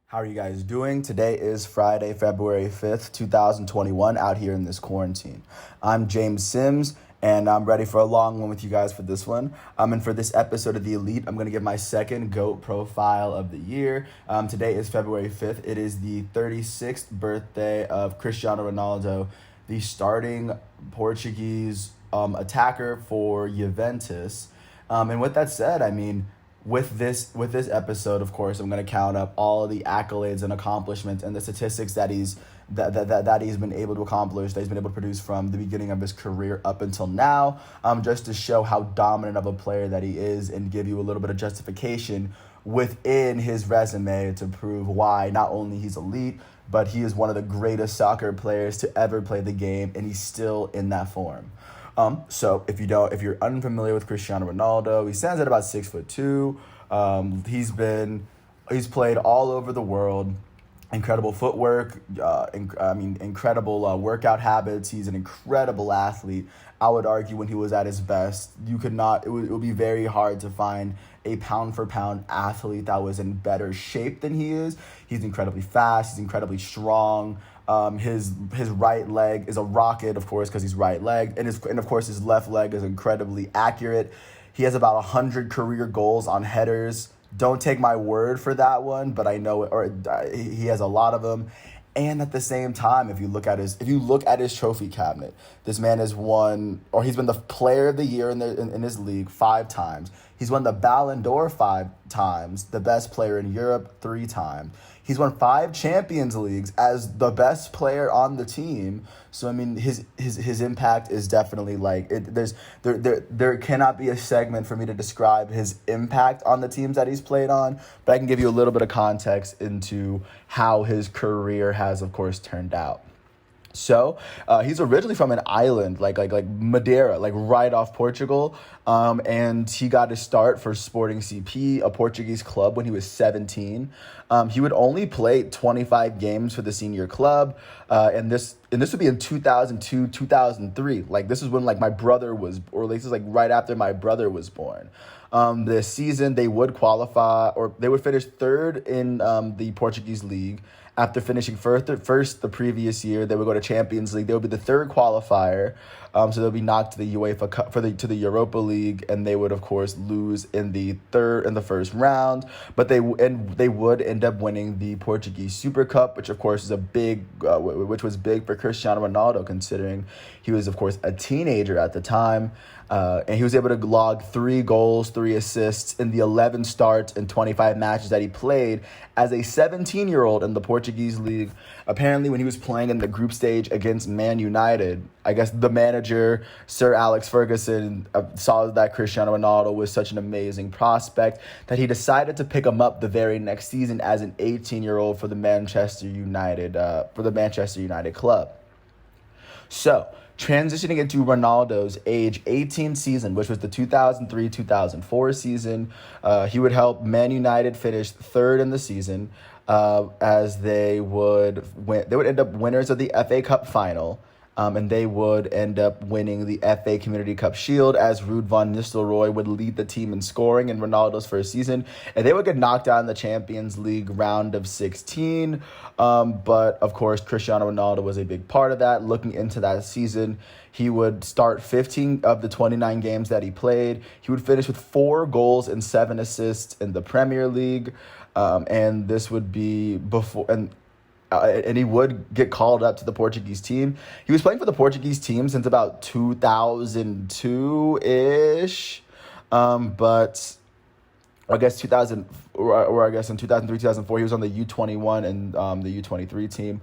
How are you guys doing? Today is Friday, February 5th, 2021, out here in this quarantine. I'm James Sims, and I'm ready for a long one with you guys for this one. And for this episode of The Elite, I'm going to give my second GOAT profile of the year. Today is February 5th. It is the 36th birthday of Cristiano Ronaldo, the starting Portuguese attacker for Juventus. And with that said, with this episode, of course, I'm going to count up all of the accolades and accomplishments and the statistics that he's been able to accomplish, that he's been able to produce from the beginning of his career up until now, just to show how dominant of a player that he is and give you a little bit of justification within his resume to prove why not only he's elite, but he is one of the greatest soccer players to ever play the game, and he's still in that form. So if you're unfamiliar with Cristiano Ronaldo, he stands at about 6'2". He's played all over the world. Incredible footwork, incredible workout habits. He's an incredible athlete. I would argue when he was at his best, it would be very hard to find a pound for pound athlete that was in better shape than he is. He's incredibly fast. He's incredibly strong. His right leg is a rocket, of course, because he's right-legged, and of course his left leg is incredibly accurate. He has about 100 career goals on headers. Don't take my word for that one, but I know it, or he has a lot of them. And at the same time, if you look at his trophy cabinet, this man has won, or he's been the player of the year in his league 5 times. He's won the Ballon d'Or 5 times, the best player in Europe 3 times. He's won 5 Champions Leagues as the best player on the team. So his impact is definitely there cannot be a segment for me to describe his impact on the teams that he's played on, but I can give you a little bit of context into how his career has, of course, turned out. So he's originally from an island like Madeira, like right off Portugal, and he got his start for Sporting CP, a Portuguese club, when he was 17. He would only play 25 games for the senior club, and this would be in 2002, 2003. Like this is when my brother was, or this is right after my brother was born. This season they would qualify, or they would finish third in the Portuguese league. After finishing first the previous year, they would go to Champions League. They would be the third qualifier, so they'll be knocked to the UEFA Cup to the Europa League, and they would of course lose in the first round. But they would end up winning the Portuguese Super Cup, which of course is which was big for Cristiano Ronaldo, considering he was of course a teenager at the time. And he was able to log 3 goals, 3 assists in the 11 starts and 25 matches that he played as a 17-year-old in the Portuguese league. Apparently, when he was playing in the group stage against Man United, I guess the manager, Sir Alex Ferguson, saw that Cristiano Ronaldo was such an amazing prospect that he decided to pick him up the very next season as an 18-year-old for the Manchester United club. So, transitioning into Ronaldo's age 18 season, which was the 2003-2004 season, he would help Man United finish third in the season, as they would end up winners of the FA Cup final, and they would end up winning the FA Community Cup Shield, as Ruud van Nistelrooy would lead the team in scoring in Ronaldo's first season, and they would get knocked out in the Champions League round of 16. But of course, Cristiano Ronaldo was a big part of that. Looking into that season, he would start 15 of the 29 games that he played. He would finish with 4 goals and 7 assists in the Premier League, and this would be before and he would get called up to the Portuguese team. He was playing for the Portuguese team since about 2002-ish, but I guess in 2003, 2004, he was on the U21 and the U23 team.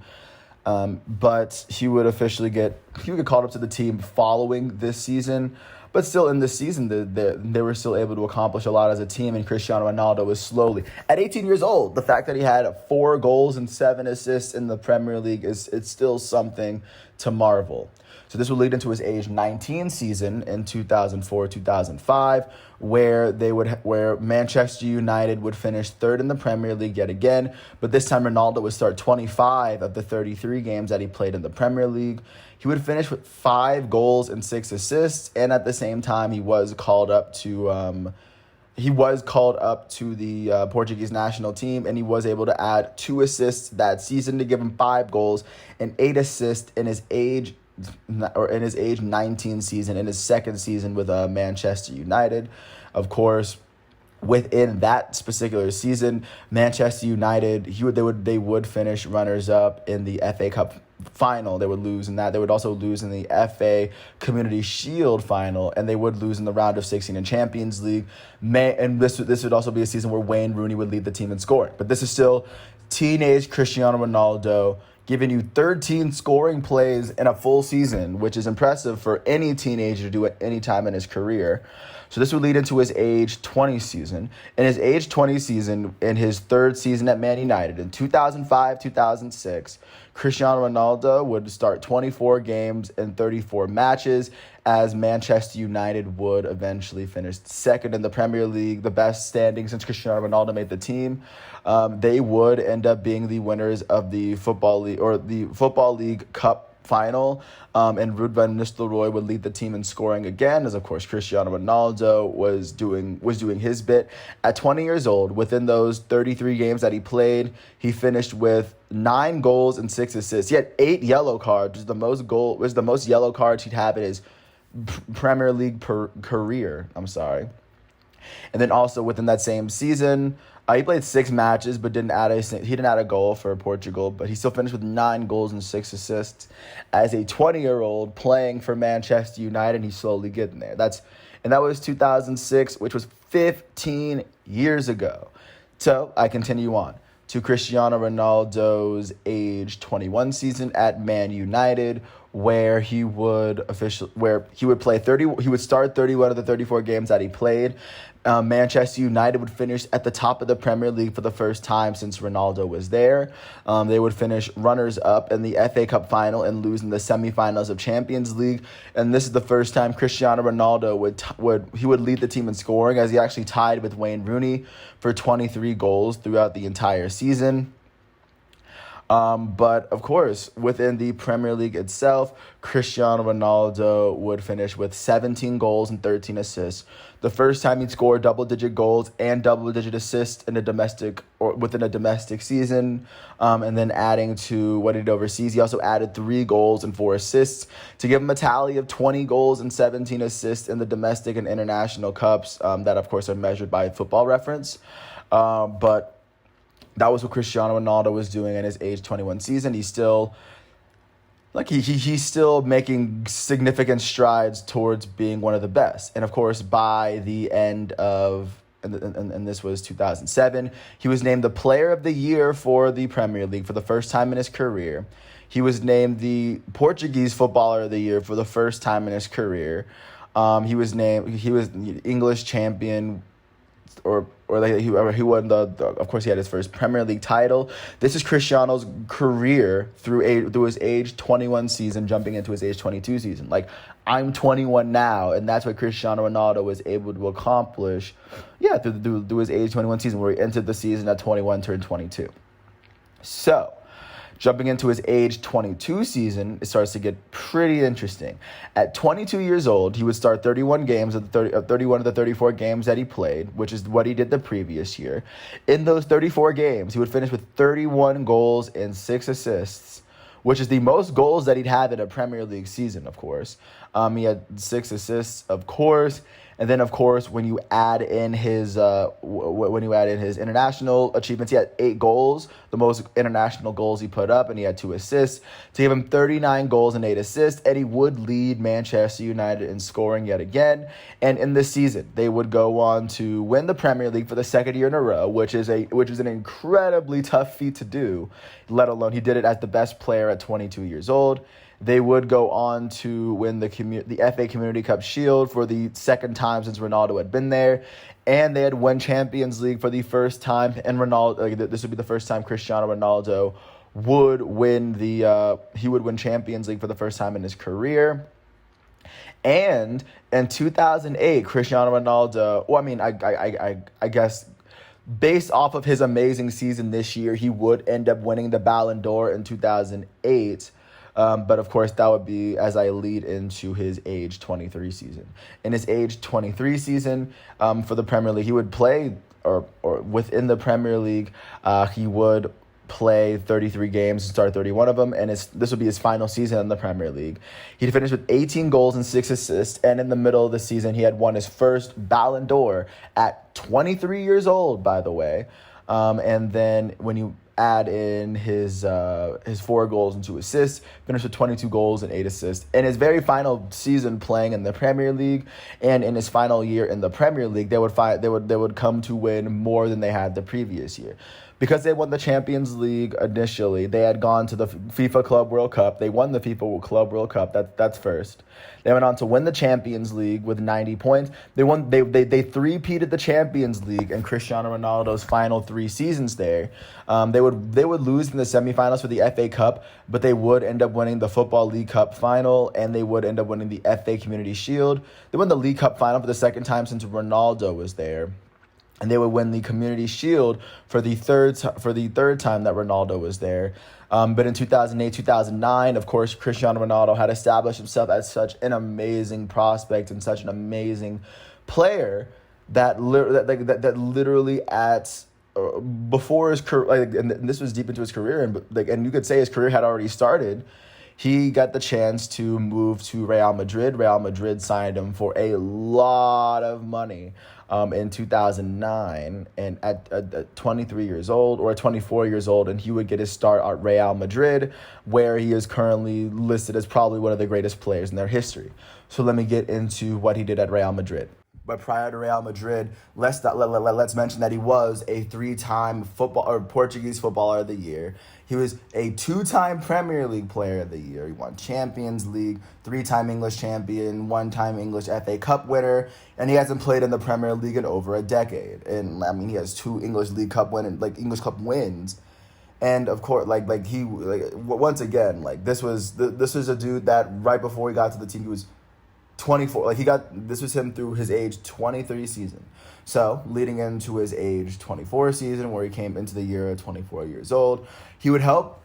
But he would get called up to the team following this season. But still, in this season, they were still able to accomplish a lot as a team, and Cristiano Ronaldo was slowly, at 18 years old, the fact that he had 4 goals and 7 assists in the Premier League it's still something to marvel. So this would lead into his age 19 season in 2004-2005, where Manchester United would finish third in the Premier League yet again, but this time Ronaldo would start 25 of the 33 games that he played in the Premier League. He would finish with 5 goals and 6 assists, and at the same time he was called up to he was called up to the Portuguese national team, and he was able to add 2 assists that season to give him 5 goals and 8 assists in his age 19 season, in his second season with Manchester United. Of course, within that particular season, Manchester United, they would finish runners up in the FA Cup final. They would lose in that. They would also lose in the FA Community Shield final, and they would lose in the round of 16 in Champions League. And this would also be a season where Wayne Rooney would lead the team in scoring. But this is still teenage Cristiano Ronaldo giving you 13 scoring plays in a full season, which is impressive for any teenager to do at any time in his career. So this would lead into his age 20 season. In his age 20 season, in his third season at Man United, in 2005-2006, Cristiano Ronaldo would start 24 games and 34 matches, as Manchester United would eventually finish second in the Premier League, the best standing since Cristiano Ronaldo made the team. They would end up being the winners of the Football League Cup final, and Ruud van Nistelrooy would lead the team in scoring again, as of course Cristiano Ronaldo was doing his bit. At 20 years old, within those 33 games that he played, he finished with 9 goals and 6 assists. He had 8 yellow cards, which was the most yellow cards he'd have in his Premier League career. And then also within that same season, he played 6 matches, but he didn't add a goal for Portugal, but he still finished with 9 goals and 6 assists as a 20-year-old playing for Manchester United. He's slowly getting there. That was 2006, which was 15 years ago. So I continue on to Cristiano Ronaldo's age 21 season at Man United, where he would start 31 of the 34 games that he played. Manchester United would finish at the top of the Premier League for the first time since Ronaldo was there. They would finish runners-up in the FA Cup final and lose in the semifinals of Champions League. And this is the first time Cristiano Ronaldo would lead the team in scoring, as he actually tied with Wayne Rooney for 23 goals throughout the entire season. But of course, within the Premier League itself, Cristiano Ronaldo would finish with 17 goals and 13 assists. The first time he'd score double-digit goals and double-digit assists within a domestic season. And then adding to what he did overseas, he also added 3 goals and 4 assists to give him a tally of 20 goals and 17 assists in the domestic and international cups that, of course, are measured by Football Reference. But that was what Cristiano Ronaldo was doing in his age 21 season. He's still he's still making significant strides towards being one of the best. And of course, by the end of and this was 2007, he was named the Player of the Year for the Premier League for the first time in his career. He was named the Portuguese Footballer of the Year for the first time in his career. He was English champion, he won of course he had his first Premier League title. This is Cristiano's career through his age 21 season, jumping into his age 22 season. I'm 21 now, and that's what Cristiano Ronaldo was able to accomplish, through his age 21 season, where he entered the season at 21, turned 22. So, jumping into his age 22 season, it starts to get pretty interesting. At 22 years old, he would start 31 games of 31 of the 34 games that he played, which is what he did the previous year. In those 34 games, he would finish with 31 goals and 6 assists, which is the most goals that he'd have in a Premier League season, of course. He had 6 assists, of course. And then, of course, when you add in his international achievements, he had 8 goals, the most international goals he put up, and he had 2 assists to give him 39 goals and 8 assists. And he would lead Manchester United in scoring yet again. And in this season, they would go on to win the Premier League for the second year in a row, which is an incredibly tough feat to do. Let alone he did it as the best player at 22 years old. They would go on to win the FA Community Cup Shield for the second time since Ronaldo had been there. And they had won Champions League for the first time. And this would be the first time Cristiano Ronaldo would win Champions League for the first time in his career. And in 2008, Cristiano Ronaldo, I guess based off of his amazing season this year, he would end up winning the Ballon d'Or in 2008. But of course, that would be as I lead into his age 23 season. In his age 23 season for the Premier League, he would play, or within the Premier League, he would play 33 games and start 31 of them, and this would be his final season in the Premier League. He'd finished with 18 goals and 6 assists, and in the middle of the season, he had won his first Ballon d'Or at 23 years old, by the way. And then when you add in his 4 goals and 2 assists, finished with 22 goals and 8 assists. In his very final season playing in the Premier League, and in his final year in the Premier League, they would come to win more than they had the previous year. Because they won the Champions League initially, they had gone to the FIFA Club World Cup. They won the FIFA Club World Cup. That's first. They went on to win the Champions League with 90 points. They three-peated the Champions League in Cristiano Ronaldo's final 3 seasons there. They would lose in the semifinals for the FA Cup, but they would end up winning the Football League Cup final, and they would end up winning the FA Community Shield. They won the League Cup final for the second time since Ronaldo was there. And they would win the Community Shield for the third time that Ronaldo was there. But in 2008, 2009, of course, Cristiano Ronaldo had established himself as such an amazing prospect and such an amazing player that literally before his career, and this was deep into his career, and you could say his career had already started. He got the chance to move to Real Madrid. Real Madrid signed him for a lot of money in 2009, and at 23 years old or 24 years old, and he would get his start at Real Madrid, where he is currently listed as probably one of the greatest players in their history. So let me get into what he did at Real Madrid. But prior to Real Madrid, let's mention that he was a 3-time Portuguese Footballer of the Year. He was a 2-time Premier League Player of the Year. He won Champions League, 3-time English champion, 1-time English FA Cup winner, and he hasn't played in the Premier League in over a decade. And I mean, he has 2 English Cup wins. And of course, once again, this was a dude that right before he got to the team, he was 24. This was him through his age 23 season. So leading into his age 24 season, where he came into the year at 24 years old, he would help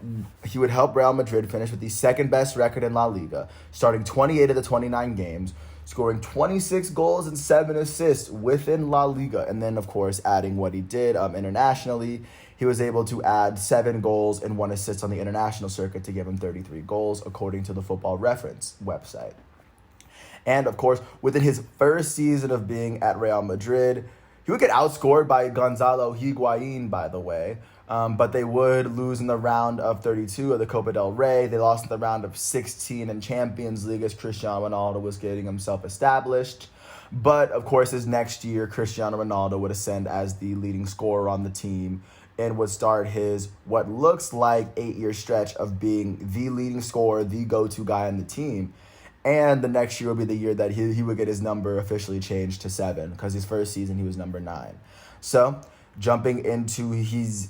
Real Madrid finish with the second best record in La Liga, starting 28 of the 29 games, scoring 26 goals and 7 assists within La Liga, and then of course adding what he did internationally. He was able to add 7 goals and 1 assist on the international circuit to give him 33 goals, according to the Football Reference website. And, of course, within his first season of being at Real Madrid, he would get outscored by Gonzalo Higuain, by the way. But they would lose in the round of 32 of the Copa del Rey. They lost in the round of 16 in Champions League as Cristiano Ronaldo was getting himself established. But, of course, his next year, Cristiano Ronaldo would ascend as the leading scorer on the team and would start his what looks like 8-year stretch of being the leading scorer, the go-to guy on the team. And the next year will be the year that he would get his number officially changed to 7, because his first season he was number 9. So jumping into his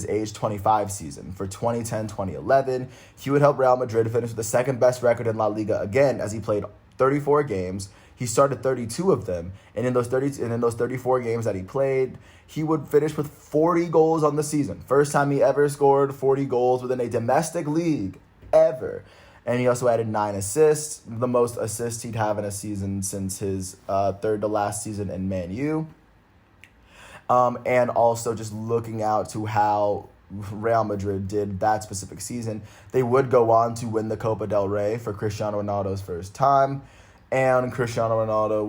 age 25 season for 2010-2011, he would help Real Madrid finish with the second best record in La Liga again, as he played 34 games. He started 32 of them, and in those 34 games that he played, he would finish with 40 goals on the season. First time he ever scored 40 goals within a domestic league ever. And he also added 9 assists, the most assists he'd have in a season since his third to last season in Man U. And also just looking out to how Real Madrid did that specific season, they would go on to win the Copa del Rey for Cristiano Ronaldo's first time. And Cristiano Ronaldo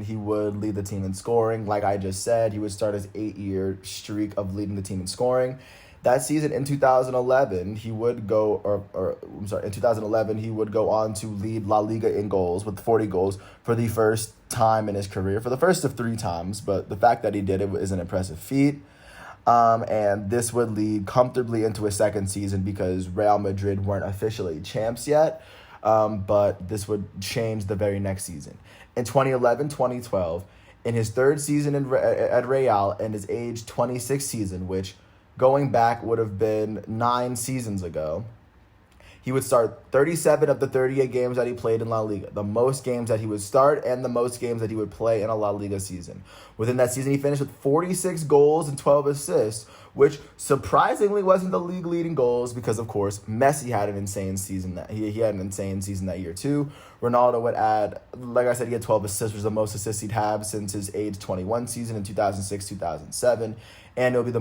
he would lead the team in scoring. Like I just said, he would start his 8-year streak of leading the team in scoring. That season in 2011, he would go on to lead La Liga in goals with 40 goals for the first time in his career, for the first of 3 times. But the fact that he did it is an impressive feat. And this would lead comfortably into his second season, because Real Madrid weren't officially champs yet. But this would change the very next season. In 2011-2012, in his third season at Real and his age 26 season, which going back would have been 9 seasons ago, He would start 37 of the 38 games that he played in La Liga, the most games that he would start and the most games that he would play in a La Liga season. Within that season, he finished with 46 goals and 12 assists, which surprisingly wasn't the league leading goals because, of course, Messi had an insane season. He had an insane season that year too. Ronaldo would add, like I said, he had 12 assists, which was the most assists he'd have since his age 21 season in 2006-2007, and it would be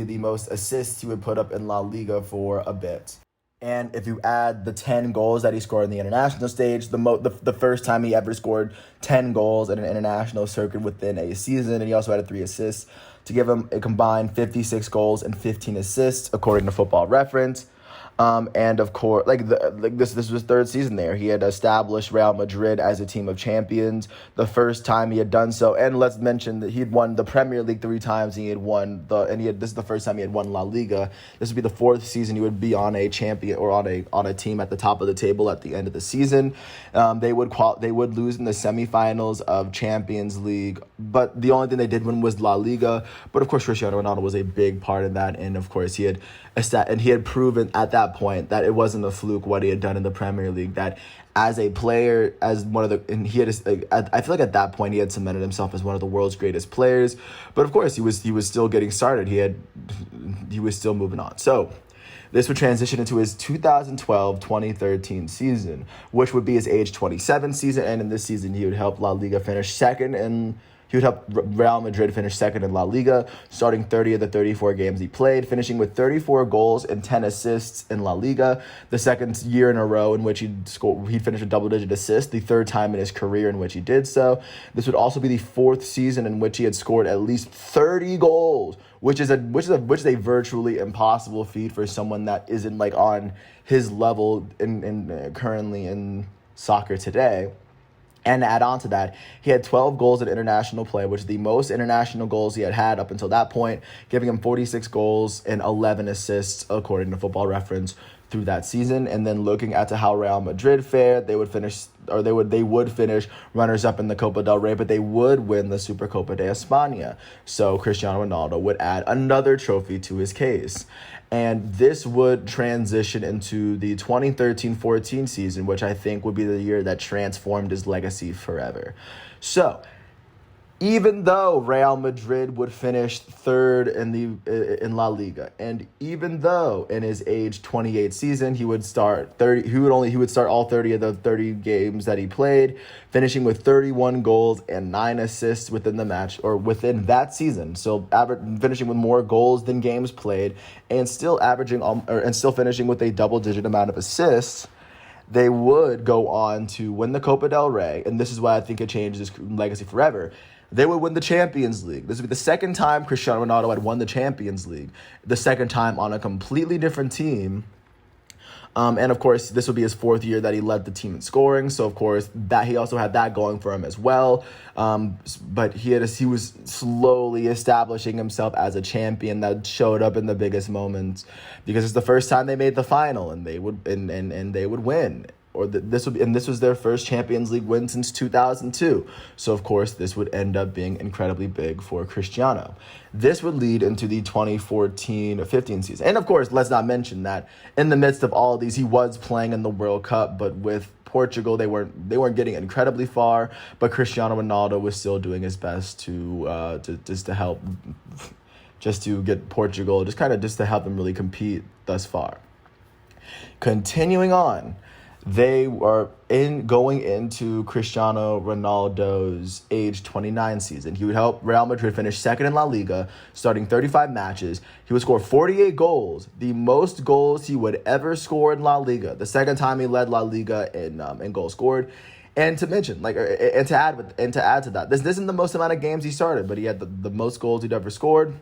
the most assists he would put up in La Liga for a bit. And if you add the 10 goals that he scored in the international stage, the first time he ever scored 10 goals in an international circuit within a season, and he also had 3 assists to give him a combined 56 goals and 15 assists, according to Football Reference. And of course, this was his third season there. He had established Real Madrid as a team of champions the first time he had done so. And let's mention that he'd won the Premier League 3 times. This is the first time he had won La Liga. This would be the 4th season he would be on a champion or on a team at the top of the table at the end of the season. They would lose in the semifinals of Champions League, but the only thing they did win was La Liga. But of course, Cristiano Ronaldo was a big part of that, and of course he had proven at that point that it wasn't a fluke what he had done in the Premier League, that as a player, as one of the, and he had, I feel like at that point he had cemented himself as one of the world's greatest players, but of course he was still getting started. He was still moving on. So this would transition into his 2012-2013 season, which would be his age 27 season, and in this season he would help La Liga finish second, and he would help Real Madrid finish second in La Liga, starting 30 of the 34 games he played, finishing with 34 goals and 10 assists in La Liga, the second year in a row in which he'd finished with double-digit assists, the third time in his career in which he did so. This would also be the 4th season in which he had scored at least 30 goals, which is a virtually impossible feat for someone that isn't like on his level currently in soccer today. And to add on to that, he had 12 goals in international play, which is the most international goals he had up until that point, giving him 46 goals and 11 assists, according to Football Reference, through that season. And then looking at how Real Madrid fared, they would finish runners-up in the Copa del Rey, but they would win the Supercopa de España. So Cristiano Ronaldo would add another trophy to his case. And this would transition into the 2013-14 season, which I think would be the year that transformed his legacy forever. So even though Real Madrid would finish third in La Liga, and even though in his age 28 season he would start all 30 of the 30 games that he played, finishing with 31 goals and 9 assists within that season. So finishing with more goals than games played, and still finishing with a double-digit amount of assists. They would go on to win the Copa del Rey, and this is why I think it changes his legacy forever. They would win the Champions League. This would be the second time Cristiano Ronaldo had won the Champions League, the second time on a completely different team. And of course, this would be his 4th year that he led the team in scoring. So of course, that he also had that going for him as well. But he was slowly establishing himself as a champion that showed up in the biggest moments, because it's the first time they made the final, and they would they would win. This was their first Champions League win since 2002. So, of course, this would end up being incredibly big for Cristiano. This would lead into the 2014-15 season. And, of course, let's not mention that in the midst of all of these, he was playing in the World Cup, but with Portugal, they weren't getting incredibly far, but Cristiano Ronaldo was still doing his best to get Portugal, just to help them really compete thus far. Continuing on, they were going into Cristiano Ronaldo's age 29 season. He would help Real Madrid finish second in La Liga, starting 35 matches. He would score 48 goals, the most goals he would ever score in La Liga. The second time he led La Liga in goals scored. And to mention, to add to that, this isn't the most amount of games he started, but he had the most goals he'd ever scored.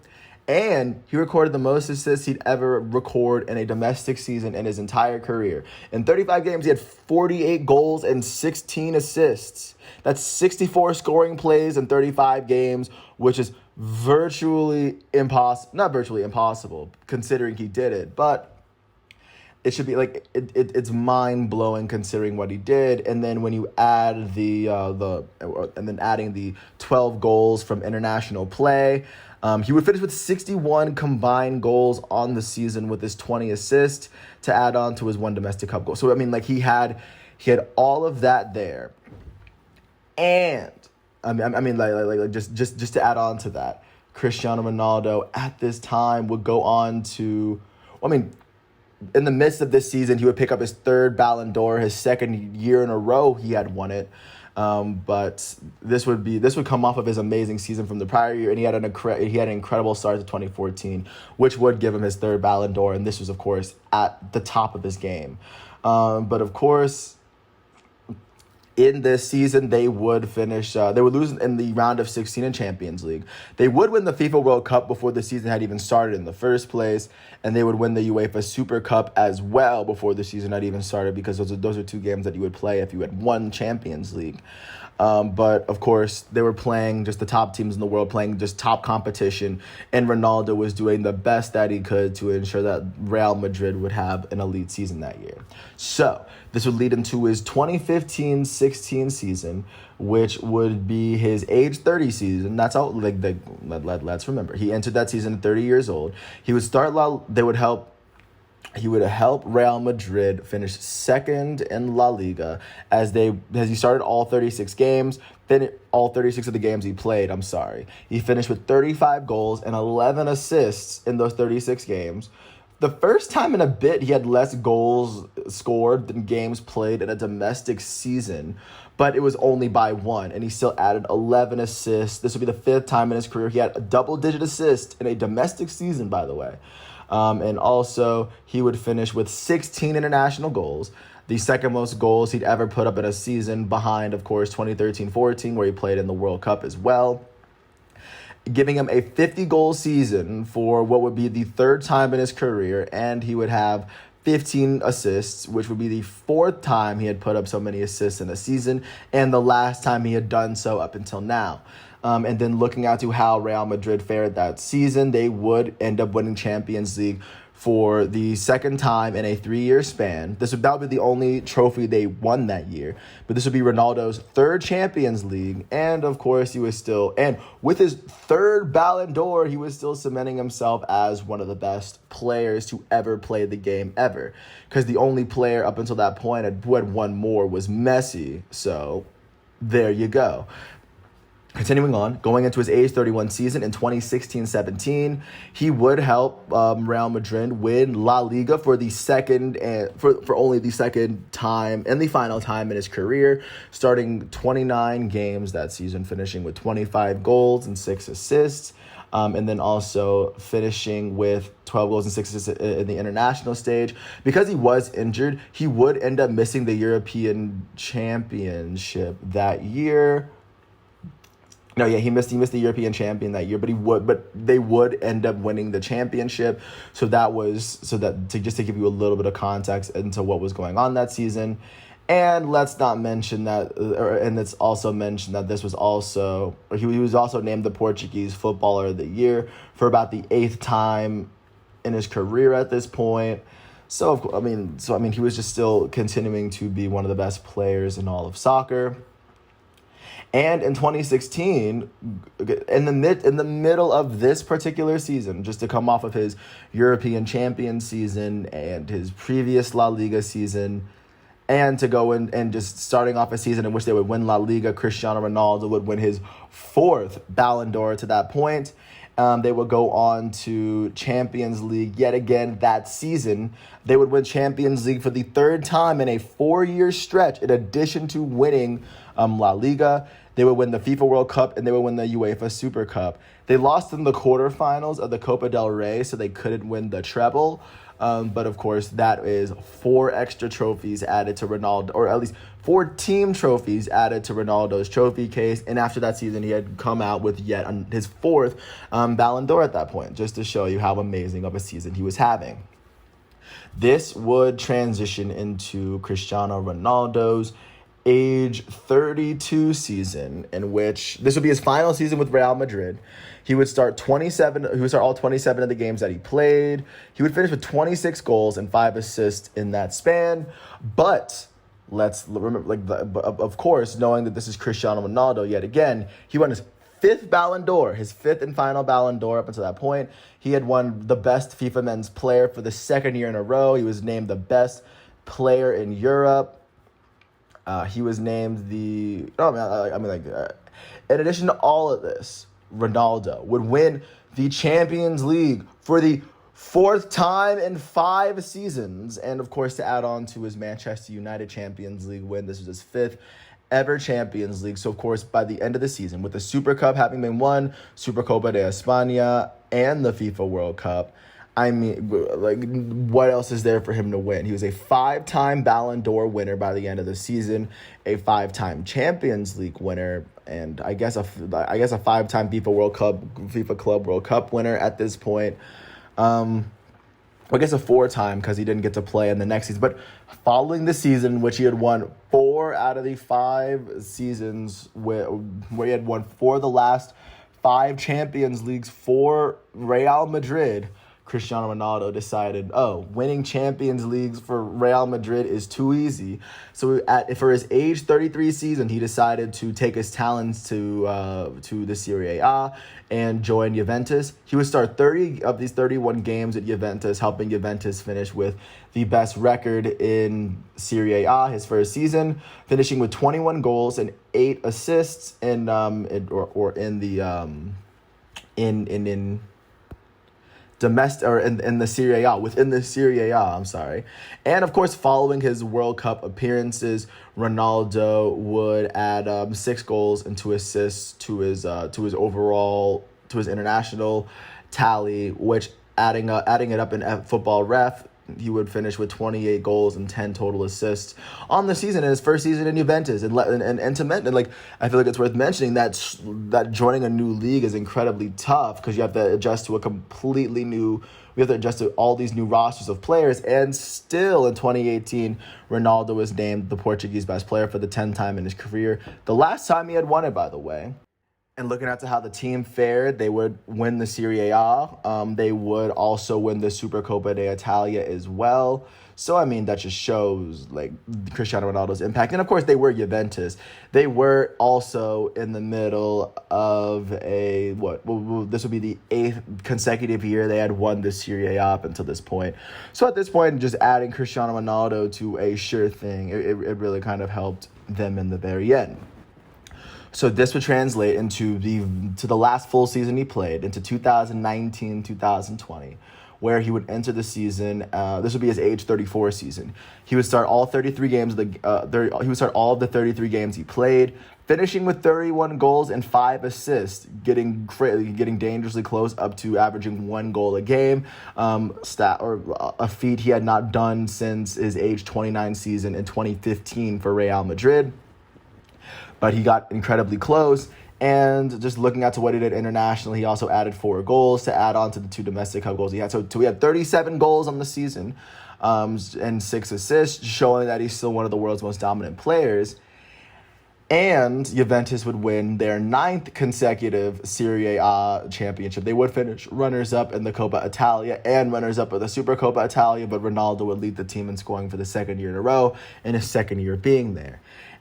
And he recorded the most assists he'd ever record in a domestic season in his entire career. In 35 games, he had 48 goals and 16 assists. That's 64 scoring plays in 35 games, which is virtually impossible. Not virtually impossible, considering he did it, but it should be it's mind blowing considering what he did. And then when you add adding the 12 goals from international play, He would finish with 61 combined goals on the season with his 20 assists to add on to his one domestic cup goal. So, I mean, like, he had all of that there. And, just to add on to that, Cristiano Ronaldo at this time would go on to, in the midst of this season, he would pick up his third Ballon d'Or, his second year in a row he had won it. But this would come off of his amazing season from the prior year, and he had an incredible start to 2014, which would give him his third Ballon d'Or, and this was, of course, at the top of his game. But of course, in this season, they would finish. They would lose in the round of 16 in Champions League. They would win the FIFA World Cup before the season had even started in the first place, and they would win the UEFA Super Cup as well before the season had even started, because those are two games that you would play if you had won Champions League. But of course, they were playing just the top teams in the world, playing just top competition, and Ronaldo was doing the best that he could to ensure that Real Madrid would have an elite season that year. So this would lead into his 2015-16 season, which would be his age 30 season. That's all. Let's remember, he entered that season at 30 years old. He would start. He would help Real Madrid finish second in La Liga as he started all 36 games. Then all 36 of the games he played, he finished with 35 goals and 11 assists in those 36 games. The first time in a bit he had less goals scored than games played in a domestic season, but it was only by one, and he still added 11 assists. This would be the fifth time in his career he had a double-digit assist in a domestic season, by the way. And also, he would finish with 16 international goals, the second most goals he'd ever put up in a season, behind, of course, 2013-14, where he played in the World Cup as well, giving him a 50-goal season for what would be the third time in his career, and he would have 15 assists, which would be the fourth time he had put up so many assists in a season, and the last time he had done so up until now. And then looking out to how Real Madrid fared that season, they would end up winning Champions League for the second time in a 3-year span. That would be the only trophy they won that year. But this would be Ronaldo's third Champions League. And of course, and with his third Ballon d'Or, he was still cementing himself as one of the best players to ever play the game ever. Because the only player up until that point who had won more was Messi. So there you go. Continuing on, going into his age 31 season in 2016-17, he would help Real Madrid win La Liga for the second for only the second time and the final time in his career, starting 29 games that season, finishing with 25 goals and 6 assists, and then also finishing with 12 goals and 6 assists in the international stage. Because he was injured, he would end up missing the European Championship that year. No, yeah, he missed the European champion that year, but they would end up winning the championship. So to give you a little bit of context into what was going on that season. And let's not mention that, and it's also mentioned that he was also named the Portuguese Footballer of the Year for about the 8th time in his career at this point. So he was just still continuing to be one of the best players in all of soccer. And in 2016, in the middle of this particular season, just to come off of his European champion season and his previous La Liga season, and to go in and just starting off a season in which they would win La Liga, Cristiano Ronaldo would win his 4th Ballon d'Or to that point. They would go on to Champions League yet again that season. They would win Champions League for the 3rd time in a 4-year stretch, in addition to winning La Liga. They would win the FIFA World Cup, and they would win the UEFA Super Cup. They lost in the quarterfinals of the Copa del Rey, so they couldn't win the treble. But of course, that is 4 extra trophies added to Ronaldo, or at least 4 team trophies added to Ronaldo's trophy case. And after that season, he had come out with yet his 4th Ballon d'Or at that point, just to show you how amazing of a season he was having. This would transition into Cristiano Ronaldo's age 32 season, in which this would be his final season with Real Madrid. He would start all 27 of the games that he played. He would finish with 26 goals and 5 assists in that span. But let's remember, of course, knowing that this is Cristiano Ronaldo yet again, he won his fifth Ballon d'Or, his fifth and final Ballon d'Or up until that point. He had won the best FIFA men's player for the second year in a row. He was named the best player in Europe. He was named in addition to all of this, Ronaldo would win the Champions League for the fourth time in 5 seasons. And of course, to add on to his Manchester United Champions League win, this was his 5th ever Champions League. So of course, by the end of the season, with the Super Cup having been won, Supercopa de España, and the FIFA World Cup, I mean, like, what else is there for him to win? He was a 5-time Ballon d'Or winner by the end of the season, a 5-time Champions League winner, and I guess a 5-time FIFA Club World Cup winner at this point. I guess a 4-time because he didn't get to play in the next season. But following the season, which he had won 4 out of the 5 seasons, where he had won 4 of the last 5 Champions Leagues for Real Madrid, Cristiano Ronaldo decided, winning Champions Leagues for Real Madrid is too easy. So for his age 33 season, he decided to take his talents to the Serie A and join Juventus. He would start 30 of these 31 games at Juventus, helping Juventus finish with the best record in Serie A his first season, finishing with 21 goals and 8 assists in the Serie A, within the Serie A, I'm sorry. And of course, following his World Cup appearances, Ronaldo would add 6 goals and 2 assists to his international tally, which adding it up in Football Ref, he would finish with 28 goals and 10 total assists on the season in his first season in Juventus. And I feel like it's worth mentioning that joining a new league is incredibly tough because you have to adjust to all these new rosters of players. And still in 2018, Ronaldo was named the Portuguese best player for the 10th time in his career. The last time he had won it, by the way. And looking at how the team fared, they would win the Serie A. They would also win the Supercopa de Italia as well. So, I mean, that just shows, like, Cristiano Ronaldo's impact. And, of course, they were Juventus. They were also in the middle of this would be the 8th consecutive year they had won the Serie A up until this point. So, at this point, just adding Cristiano Ronaldo to a sure thing, it really kind of helped them in the very end. So this would translate into the last full season he played, into 2019-2020, where he would enter the season. This would be his age 34 season. He would start all 33 games. He would start all of the 33 games he played, finishing with 31 goals and 5 assists, getting dangerously close up to averaging 1 goal a game. A feat he had not done since his age 29 season in 2015 for Real Madrid. But he got incredibly close, and just looking at what he did internationally, he also added 4 goals to add on to the 2 domestic cup goals he had. So we had 37 goals on the season and 6 assists, showing that he's still one of the world's most dominant players. And Juventus would win their 9th consecutive Serie A championship. They would finish runners-up in the Coppa Italia and runners-up of the Supercoppa Italia, but Ronaldo would lead the team in scoring for the 2nd year in a row, and his 2nd year being there.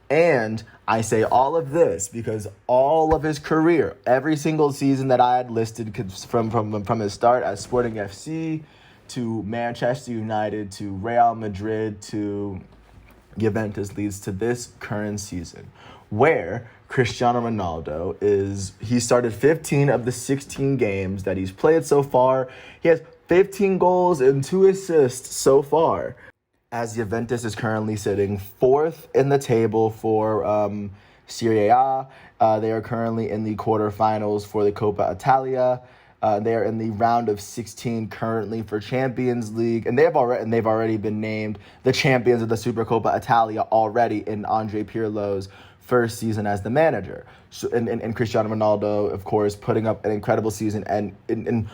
And I say all of this because all of his career, every single season that I had listed from his start at Sporting FC to Manchester United to Real Madrid to Juventus, leads to this current season where Cristiano Ronaldo he started 15 of the 16 games that he's played so far. He has 15 goals and 2 assists so far, as Juventus is currently sitting 4th in the table for Serie A. They are currently in the quarterfinals for the Coppa Italia. They are in the round of 16 currently for Champions League, and they've already been named the champions of the Supercoppa Italia already in Andre Pirlo's first season as the manager. So, and Cristiano Ronaldo, of course, putting up an incredible season, and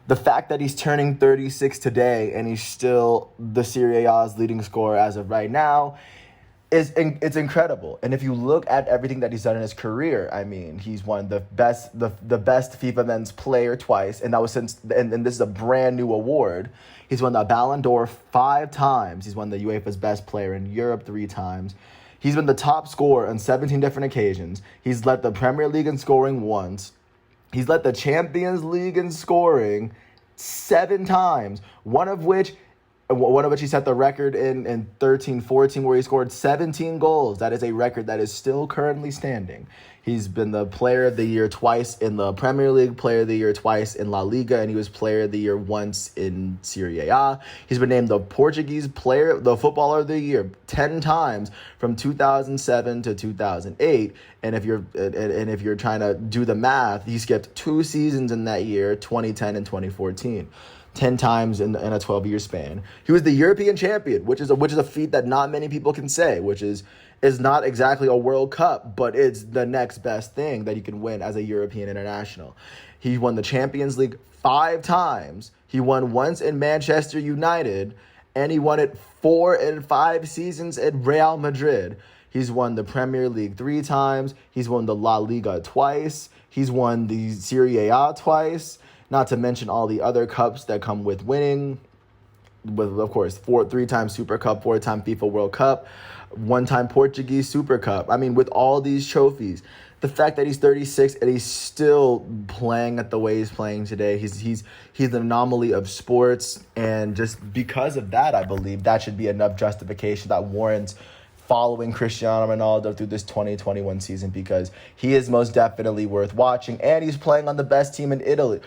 the fact that he's turning 36 today and he's still the Serie A's leading scorer as of right now it's incredible. And if you look at everything that he's done in his career, I mean, he's won the best FIFA men's player twice, and that was and this is a brand new award. He's won the Ballon d'Or 5 times. He's won the UEFA's best player in Europe 3 times. He's been the top scorer on 17 different occasions. He's led the Premier League in scoring once. He's led the Champions League in scoring 7 times, one of which he set the record in 13-14, where he scored 17 goals. That is a record that is still currently standing. He's been the player of the year twice in the Premier League, player of the year twice in La Liga, and he was player of the year once in Serie A. He's been named the footballer of the year 10 times from 2007 to 2008. And if you're trying to do the math, he skipped 2 seasons in that year, 2010 and 2014. 10 times in a 12-year span. He was the European champion, which is a feat that not many people can say, which is not exactly a World Cup, but it's the next best thing that you can win as a European international. He won the Champions League 5 times. He won once in Manchester United, and he won it 4 and 5 seasons at Real Madrid. He's won the Premier League 3 times. He's won the La Liga twice. He's won the Serie A twice. Not to mention all the other cups that come with winning, with, of course, 3-time Super Cup, 4-time FIFA World Cup, 1-time Portuguese Super Cup. I mean, with all these trophies, the fact that he's 36 and he's still playing at the way he's playing today, he's an anomaly of sports. And just because of that, I believe that should be enough justification that warrants following Cristiano Ronaldo through this 2021 season, because he is most definitely worth watching, and he's playing on the best team in Italy.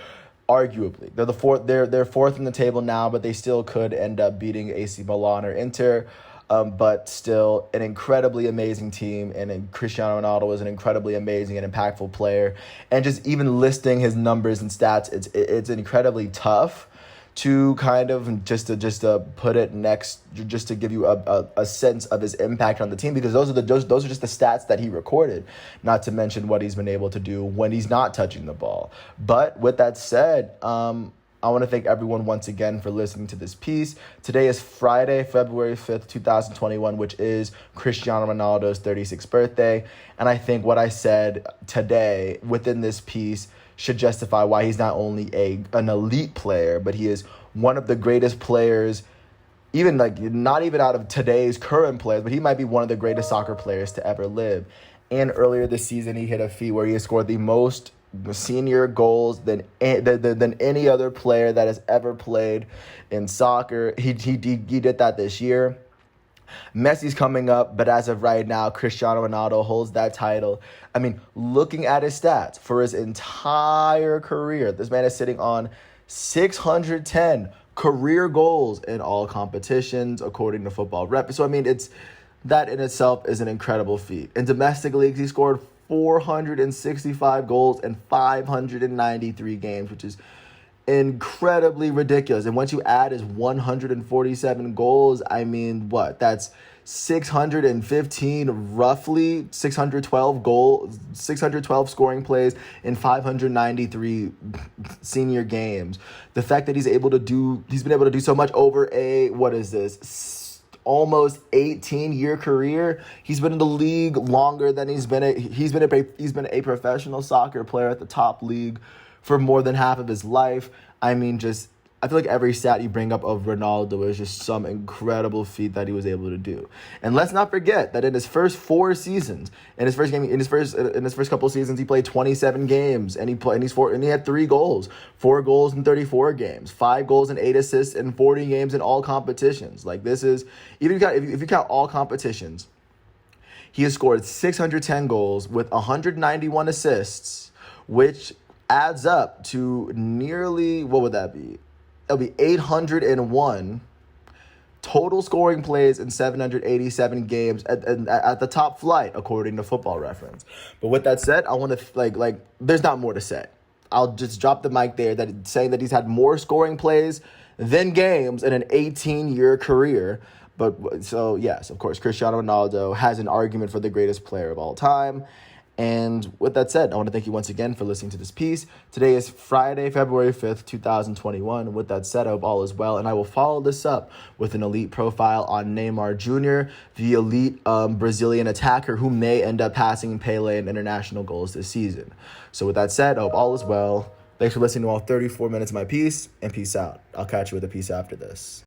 Arguably, they're fourth in the table now, but they still could end up beating AC Milan or Inter. But still, an incredibly amazing team, and Cristiano Ronaldo is an incredibly amazing and impactful player. And just even listing his numbers and stats, it's incredibly tough to kind of just to put it next, just to give you a sense of his impact on the team, because those are just the stats that he recorded, not to mention what he's been able to do when he's not touching the ball. But with that said, I want to thank everyone once again for listening to this piece. Today is Friday, February 5th, 2021, which is Cristiano Ronaldo's 36th birthday. And I think what I said today within this piece should justify why he's not only an elite player, but he is one of the greatest players, even not even out of today's current players, but he might be one of the greatest soccer players to ever live. And earlier this season, he hit a feat where he has scored the most senior goals than any other player that has ever played in soccer. He did that this year. Messi's coming up, but as of right now, Cristiano Ronaldo holds that title. I mean, looking at his stats for his entire career, this man is sitting on 610 career goals in all competitions, according to Football Rep. So, I mean, that in itself is an incredible feat. In domestic leagues, he scored 465 goals in 593 games, which is incredibly ridiculous. And once you add his 147 goals, I mean, that's 615, roughly 612 scoring plays in 593 senior games. The fact that he's been able to do so much over almost 18-year career. He's been in the league longer than he's been a professional soccer player at the top league for more than half of his life. I mean, I feel like every stat you bring up of Ronaldo is just some incredible feat that he was able to do. And let's not forget that in his first 4 seasons, in his first couple of seasons, he played 27 games, and he had 3 goals, 4 goals in 34 games, 5 goals and 8 assists in 40 games in all competitions. Like, this is, even if you count all competitions, he has scored 610 goals with 191 assists, which adds up to nearly, what would that be? It'll be 801 total scoring plays in 787 games at the top flight, according to Football Reference. But with that said, I want to, there's not more to say. I'll just drop the mic there, saying that he's had more scoring plays than games in an 18-year career. But so, yes, of course, Cristiano Ronaldo has an argument for the greatest player of all time. And with that said, I want to thank you once again for listening to this piece. Today is Friday, February 5th, 2021. With that said, I hope all is well. And I will follow this up with an elite profile on Neymar Jr., the elite Brazilian attacker who may end up passing Pele in international goals this season. So with that said, I hope all is well. Thanks for listening to all 34 minutes of my piece, and peace out. I'll catch you with a piece after this.